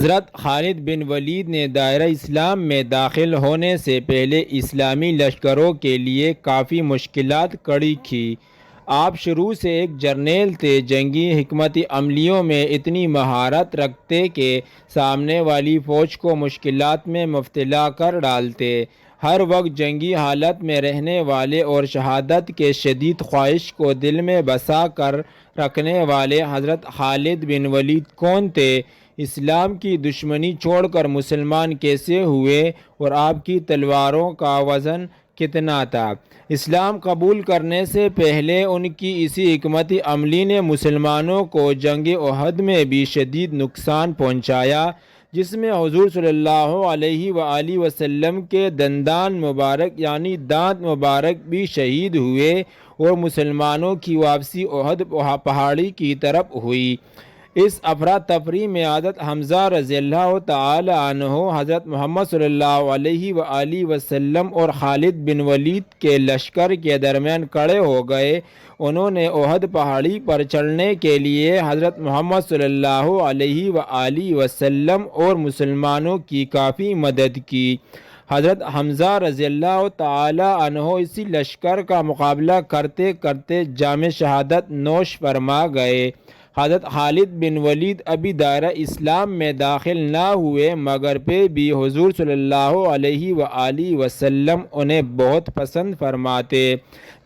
حضرت خالد بن ولید نے دائرہ اسلام میں داخل ہونے سے پہلے اسلامی لشکروں کے لیے کافی مشکلات کھڑی کیں۔ آپ شروع سے ایک جرنیل تھے، جنگی حکمت عملیوں میں اتنی مہارت رکھتے کہ سامنے والی فوج کو مشکلات میں مبتلا کر ڈالتے۔ ہر وقت جنگی حالت میں رہنے والے اور شہادت کے شدید خواہش کو دل میں بسا کر رکھنے والے حضرت خالد بن ولید کون تھے؟ اسلام کی دشمنی چھوڑ کر مسلمان کیسے ہوئے اور آپ کی تلواروں کا وزن کتنا تھا؟ اسلام قبول کرنے سے پہلے ان کی اسی حکمت عملی نے مسلمانوں کو جنگ احد میں بھی شدید نقصان پہنچایا، جس میں حضور صلی اللہ علیہ وآلہ وسلم کے دندان مبارک یعنی دانت مبارک بھی شہید ہوئے اور مسلمانوں کی واپسی احد پہاڑی کی طرف ہوئی۔ اس افراتفری میں حضرت حمزہ رضی اللہ تعالی عنہ حضرت محمد صلی اللہ علیہ وآلہ وسلم اور خالد بن ولید کے لشکر کے درمیان کھڑے ہو گئے۔ انہوں نے احد پہاڑی پر چڑھنے کے لیے حضرت محمد صلی اللہ علیہ وآلہ وسلم اور مسلمانوں کی کافی مدد کی۔ حضرت حمزہ رضی اللہ تعالی عنہ اسی لشکر کا مقابلہ کرتے کرتے جام شہادت نوش فرما گئے۔ حضرت خالد بن ولید ابھی دائرہ اسلام میں داخل نہ ہوئے، مگر پھر بھی حضور صلی اللہ علیہ وآلہ وسلم انہیں بہت پسند فرماتے۔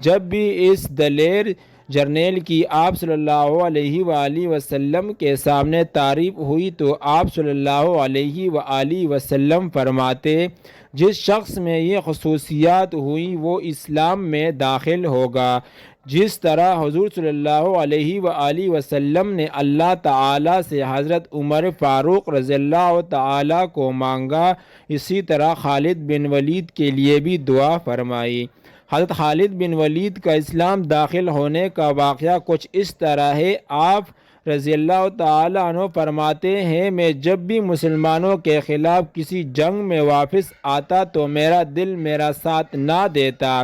جب بھی اس دلیر جرنیل کی آپ صلی اللہ علیہ وآلہ وسلم کے سامنے تعریف ہوئی تو آپ صلی اللہ علیہ وآلہ وسلم فرماتے، جس شخص میں یہ خصوصیات ہوئیں وہ اسلام میں داخل ہوگا۔ جس طرح حضور صلی اللہ علیہ وآلہ وسلم نے اللہ تعالیٰ سے حضرت عمر فاروق رضی اللہ تعالیٰ کو مانگا، اسی طرح خالد بن ولید کے لیے بھی دعا فرمائی۔ حضرت خالد بن ولید کا اسلام داخل ہونے کا واقعہ کچھ اس طرح ہے۔ آپ رضی اللہ تعالیٰ عنہ فرماتے ہیں، میں جب بھی مسلمانوں کے خلاف کسی جنگ میں واپس آتا تو میرا دل میرا ساتھ نہ دیتا۔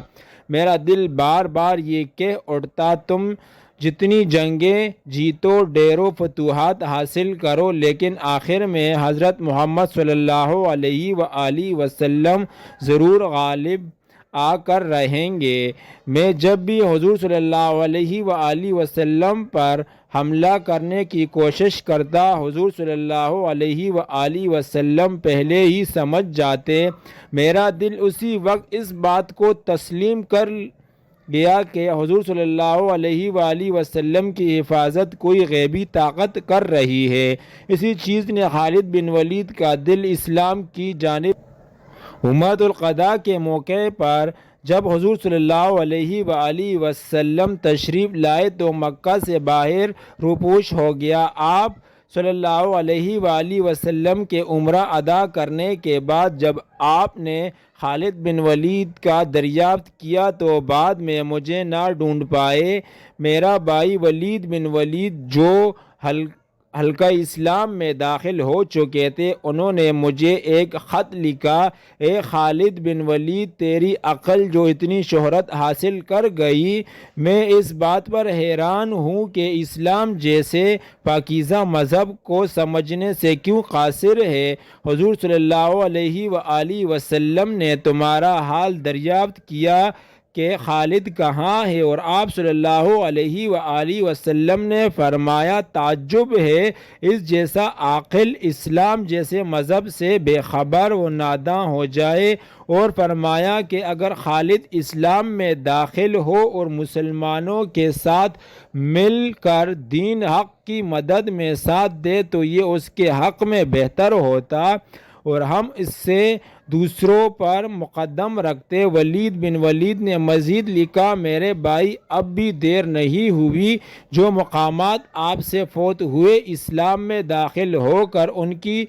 میرا دل بار بار یہ کہہ اٹھتا، تم جتنی جنگیں جیتو، ڈھیروں فتوحات حاصل کرو، لیکن آخر میں حضرت محمد صلی اللہ علیہ وآلہ وسلم ضرور غالب آ کر رہیں گے۔ میں جب بھی حضور صلی اللہ علیہ وآلہ وسلم پر حملہ کرنے کی کوشش کرتا، حضور صلی اللہ علیہ وآلہ وسلم پہلے ہی سمجھ جاتے۔ میرا دل اسی وقت اس بات کو تسلیم کر گیا کہ حضور صلی اللہ علیہ وآلہ وسلم کی حفاظت کوئی غیبی طاقت کر رہی ہے۔ اسی چیز نے خالد بن ولید کا دل اسلام کی جانب حمایت القضاء کے موقع پر جب حضور صلی اللہ علیہ وآلہ وسلم تشریف لائے تو مکہ سے باہر روپوش ہو گیا۔ آپ صلی اللہ علیہ وآلہ وسلم کے عمرہ ادا کرنے کے بعد جب آپ نے خالد بن ولید کا دریافت کیا تو بعد میں مجھے نہ ڈھونڈ پائے۔ میرا بھائی ولید بن ولید جو حلقہ اسلام میں داخل ہو چکے تھے، انہوں نے مجھے ایک خط لکھا، اے خالد بن ولید، تیری عقل جو اتنی شہرت حاصل کر گئی، میں اس بات پر حیران ہوں کہ اسلام جیسے پاکیزہ مذہب کو سمجھنے سے کیوں قاصر ہے۔ حضور صلی اللہ علیہ وآلہ وسلم نے تمہارا حال دریافت کیا کہ خالد کہاں ہے، اور آپ صلی اللہ علیہ وآلہ وسلم نے فرمایا، تعجب ہے اس جیسا عاقل اسلام جیسے مذہب سے بے خبر و ناداں ہو جائے، اور فرمایا کہ اگر خالد اسلام میں داخل ہو اور مسلمانوں کے ساتھ مل کر دین حق کی مدد میں ساتھ دے تو یہ اس کے حق میں بہتر ہوتا، اور ہم اس سے دوسروں پر مقدم رکھتے۔ ولید بن ولید نے مزید لکھا، میرے بھائی، اب بھی دیر نہیں ہوئی، جو مقامات آپ سے فوت ہوئے اسلام میں داخل ہو کر ان کی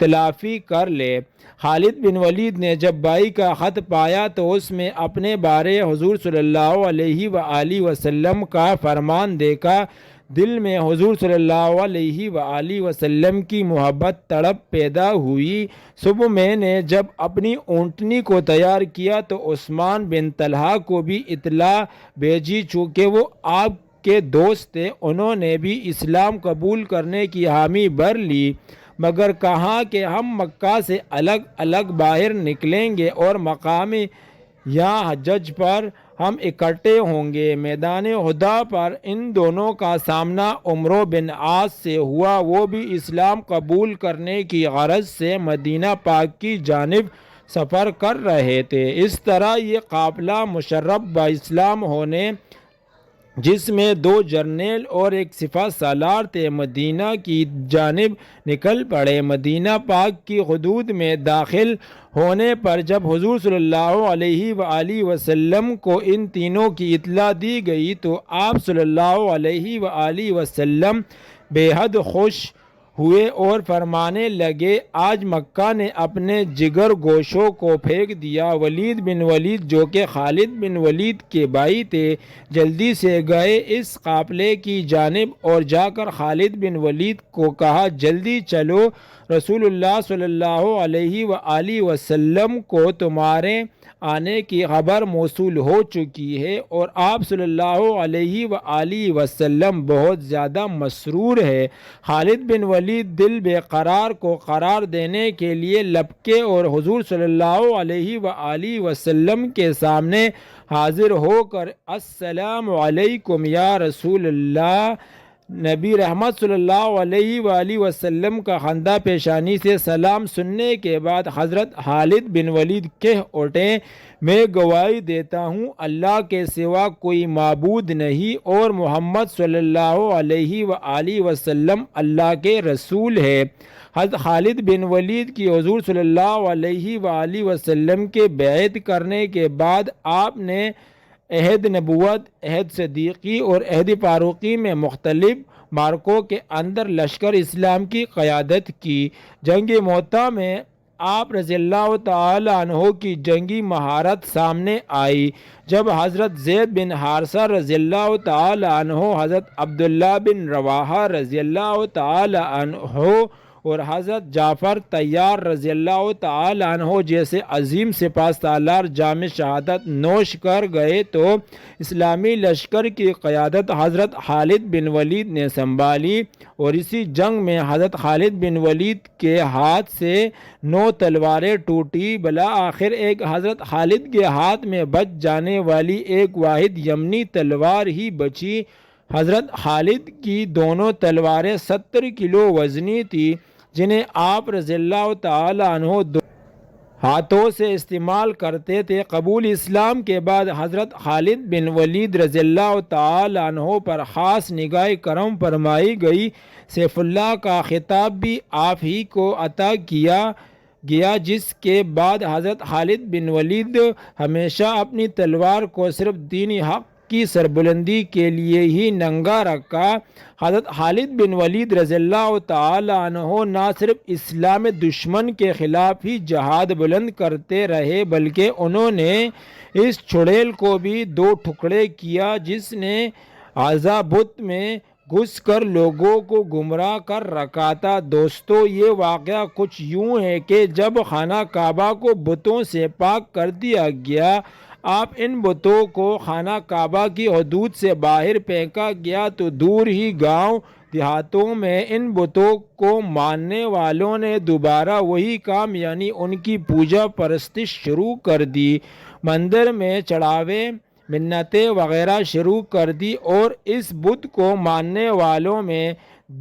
تلافی کر لے۔ خالد بن ولید نے جب بھائی کا خط پایا تو اس میں اپنے بارے حضور صلی اللہ علیہ وآلہ وسلم کا فرمان دیکھا۔ دل میں حضور صلی اللہ علیہ وآلہ وسلم کی محبت تڑپ پیدا ہوئی۔ صبح میں نے جب اپنی اونٹنی کو تیار کیا تو عثمان بن طلحہ کو بھی اطلاع بھیجی، چونکہ وہ آپ کے دوست تھے، انہوں نے بھی اسلام قبول کرنے کی حامی بھر لی۔ مگر کہا کہ ہم مکہ سے الگ الگ باہر نکلیں گے اور مقام یا حجج پر ہم اکٹھے ہوں گے۔ میدان احد پر ان دونوں کا سامنا عمرو بن عاص سے ہوا، وہ بھی اسلام قبول کرنے کی غرض سے مدینہ پاک کی جانب سفر کر رہے تھے۔ اس طرح یہ قافلہ مشرف باسلام ہونے، جس میں 2 جرنیل اور 1 سپہ سالار تھے، مدینہ کی جانب نکل پڑے۔ مدینہ پاک کی حدود میں داخل ہونے پر جب حضور صلی اللہ علیہ وآلہ وسلم کو ان تینوں کی اطلاع دی گئی تو آپ صلی اللہ علیہ وآلہ وسلم بے حد خوش ہوئے اور فرمانے لگے، آج مکہ نے اپنے جگر گوشوں کو پھینک دیا۔ ولید بن ولید جو کہ خالد بن ولید کے بھائی تھے، جلدی سے گئے اس قافلے کی جانب اور جا کر خالد بن ولید کو کہا، جلدی چلو، رسول اللہ صلی اللہ علیہ وآلہ وسلم کو تمہارے آنے کی خبر موصول ہو چکی ہے اور آپ صلی اللہ علیہ وآلہ وسلم بہت زیادہ مسرور ہے۔ خالد بن ولید دل بے قرار کو قرار دینے کے لیے لپکے اور حضور صلی اللہ علیہ وآلہ وسلم کے سامنے حاضر ہو کر السلام علیکم یا رسول اللہ، نبی رحمت صلی اللہ علیہ وآلہ وسلم کا خندہ پیشانی سے سلام سننے کے بعد حضرت خالد بن ولید کہہ اٹھے، میں گواہی دیتا ہوں اللہ کے سوا کوئی معبود نہیں اور محمد صلی اللہ علیہ وآلہ وسلم اللہ کے رسول ہے۔ حضرت خالد بن ولید کی حضور صلی اللہ علیہ وآلہ وسلم کے بیعت کرنے کے بعد آپ نے عہد نبوت، عہد صدیقی اور عہد فاروقی میں مختلف معرکوں کے اندر لشکر اسلام کی قیادت کی۔ جنگ موطا میں آپ رضی اللہ تعالی عنہ کی جنگی مہارت سامنے آئی جب حضرت زید بن حارثہ رضی اللہ تعالی عنہ، حضرت عبداللہ بن رواحہ رضی اللہ تعالی عنہ اور حضرت جعفر طیار رضی اللہ تعالی عنہ جیسے عظیم سپہ سالار جام شہادت نوش کر گئے تو اسلامی لشکر کی قیادت حضرت خالد بن ولید نے سنبھالی اور اسی جنگ میں حضرت خالد بن ولید کے ہاتھ سے 9 تلواریں ٹوٹی، بالآخر ایک حضرت خالد کے ہاتھ میں بچ جانے والی ایک واحد یمنی تلوار ہی بچی۔ حضرت خالد کی دونوں تلواریں 70 کلو وزنی تھی، جنہیں آپ رضی اللہ تعالی عنہ ہاتھوں سے استعمال کرتے تھے۔ قبول اسلام کے بعد حضرت خالد بن ولید رضی اللہ تعالی عنہ پر خاص نگاہ کرم فرمائی گئی۔ سیف اللہ کا خطاب بھی آپ ہی کو عطا کیا گیا، جس کے بعد حضرت خالد بن ولید ہمیشہ اپنی تلوار کو صرف دینی حق کی سربلندی کے لیے ہی ننگا رکھا۔ حضرت خالد بن ولید رضی اللہ تعالی عنہ نہ صرف اسلام دشمن کے خلاف ہی جہاد بلند کرتے رہے بلکہ انہوں نے اس چڑیل کو بھی 2 ٹکڑے کیا جس نے عزا بت میں گھس کر لوگوں کو گمراہ کر رکھا تھا۔ دوستو، یہ واقعہ کچھ یوں ہے کہ جب خانہ کعبہ کو بتوں سے پاک کر دیا گیا، آپ ان بتوں کو خانہ کعبہ کی حدود سے باہر پھینکا گیا تو دور ہی گاؤں دیہاتوں میں ان بتوں کو ماننے والوں نے دوبارہ وہی کام یعنی ان کی پوجا پرستش شروع کر دی، مندر میں چڑھاوے منتیں وغیرہ شروع کر دی اور اس بت کو ماننے والوں میں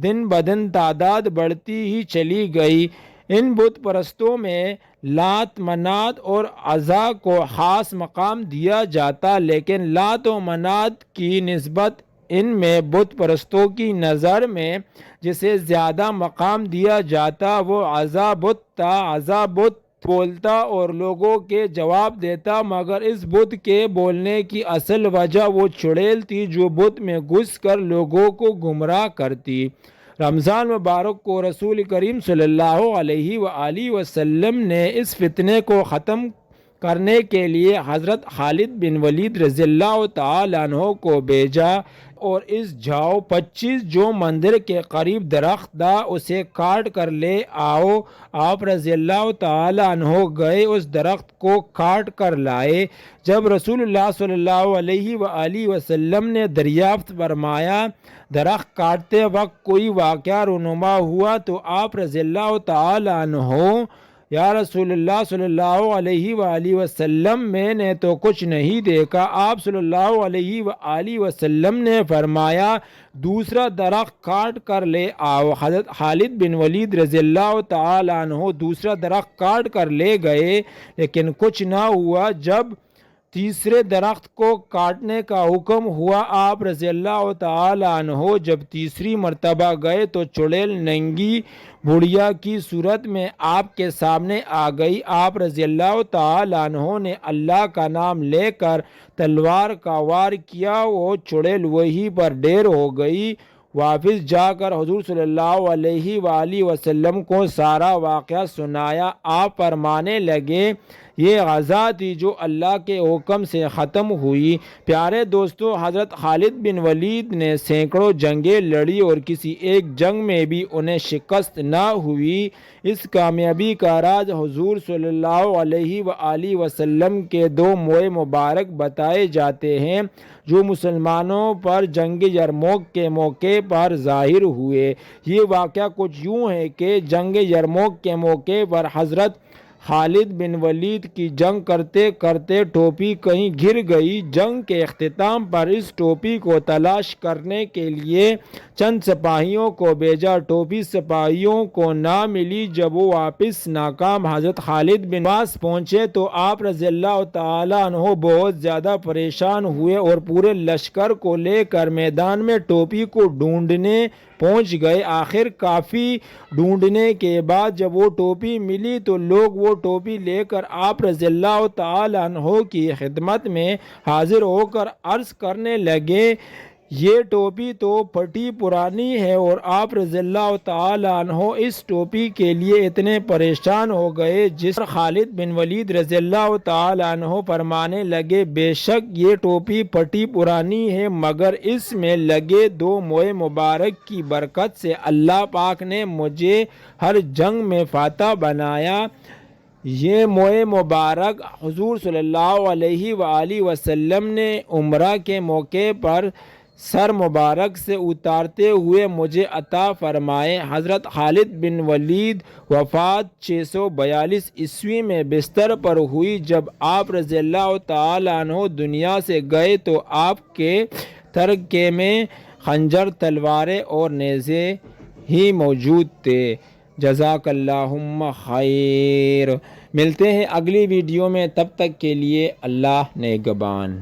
دن بدن تعداد بڑھتی ہی چلی گئی۔ ان بت پرستوں میں لات، منات اور عزا کو خاص مقام دیا جاتا، لیکن لات و منات کی نسبت ان میں بت پرستوں کی نظر میں جسے زیادہ مقام دیا جاتا وہ عزا بت تھا۔ عزا بت بولتا اور لوگوں کے جواب دیتا، مگر اس بت کے بولنے کی اصل وجہ وہ چڑیل تھی جو بت میں گھس کر لوگوں کو گمراہ کرتی۔ رمضان مبارک کو رسول کریم صلی اللہ علیہ وآلہ وسلم نے اس فتنے کو ختم کرنے کے لیے حضرت خالد بن ولید رضی اللہ تعالیٰ عنہ کو بھیجا اور اس جاؤ 25 جو مندر کے قریب درخت تھا اسے کاٹ کر لے آؤ۔ آپ رضی اللہ تعالیٰ عنہ گئے، اس درخت کو کاٹ کر لائے۔ جب رسول اللہ صلی اللہ علیہ وآلہ وسلم نے دریافت فرمایا درخت کاٹتے وقت کوئی واقعہ رونما ہوا تو آپ رضی اللہ تعالیٰ عنہ یا رسول اللہ صلی اللہ علیہ وآلہ وسلم میں نے تو کچھ نہیں دیکھا۔ آپ صلی اللہ علیہ وآلہ وسلم نے فرمایا دوسرا درخت کاٹ کر لے آؤ۔ حضرت خالد بن ولید رضی اللہ تعالیٰ عنہ دوسرا درخت کاٹ کر لے گئے لیکن کچھ نہ ہوا۔ جب تیسرے درخت کو کاٹنے کا حکم ہوا آپ رضی اللہ تعالیٰ عنہ جب تیسری مرتبہ گئے تو چڑیل ننگی بڑھیا کی صورت میں آپ کے سامنے آ گئی۔ آپ رضی اللہ تعالیٰ عنہ نے اللہ کا نام لے کر تلوار کا وار کیا، وہ چڑیل وہیں پر ڈھیر ہو گئی۔ واپس جا کر حضور صلی اللہ علیہ وآلہ وسلم کو سارا واقعہ سنایا۔ آپ فرمانے لگے یہ غزا تھی جو اللہ کے حکم سے ختم ہوئی۔ پیارے دوستو، حضرت خالد بن ولید نے سینکڑوں جنگیں لڑی اور کسی ایک جنگ میں بھی انہیں شکست نہ ہوئی۔ اس کامیابی کا راز حضور صلی اللہ علیہ وآلہ وسلم کے 2 موئے مبارک بتائے جاتے ہیں جو مسلمانوں پر جنگ یرموک کے موقع پر ظاہر ہوئے۔ یہ واقعہ کچھ یوں ہے کہ جنگ یرموک کے موقع پر حضرت خالد بن ولید کی جنگ کرتے کرتے ٹوپی کہیں گر گئی۔ جنگ کے اختتام پر اس ٹوپی کو تلاش کرنے کے لیے چند سپاہیوں کو بھیجا۔ ٹوپی سپاہیوں کو نہ ملی۔ جب وہ واپس ناکام حضرت خالد بن پاس پہنچے تو آپ رضی اللہ تعالیٰ عنہ بہت زیادہ پریشان ہوئے اور پورے لشکر کو لے کر میدان میں ٹوپی کو ڈھونڈنے پہنچ گئے۔ آخر کافی ڈھونڈنے کے بعد جب وہ ٹوپی ملی تو لوگ وہ ٹوپی لے کر آپ رضی اللہ تعالیٰ عنہ کی خدمت میں حاضر ہو کر عرض کرنے لگے یہ ٹوپی تو پھٹی پرانی ہے، اور آپ رضی اللہ تعالیٰ عنہ اس ٹوپی کے لیے اتنے پریشان ہو گئے جس پر خالد بن ولید رضی اللہ تعالیٰ عنہ فرمانے لگے بے شک یہ ٹوپی پھٹی پرانی ہے مگر اس میں لگے 2 موئے مبارک کی برکت سے اللہ پاک نے مجھے ہر جنگ میں فاتح بنایا۔ یہ موئے مبارک حضور صلی اللہ علیہ وآلہ وسلم نے عمرہ کے موقع پر سر مبارک سے اتارتے ہوئے مجھے عطا فرمائے۔ حضرت خالد بن ولید وفات 642 عیسوی میں بستر پر ہوئی۔ جب آپ رضی اللہ تعالیٰ عنہ دنیا سے گئے تو آپ کے ترکے میں خنجر، تلواریں اور نیزے ہی موجود تھے۔ جزاک اللہم خیر۔ ملتے ہیں اگلی ویڈیو میں، تب تک کے لیے اللہ نگہبان۔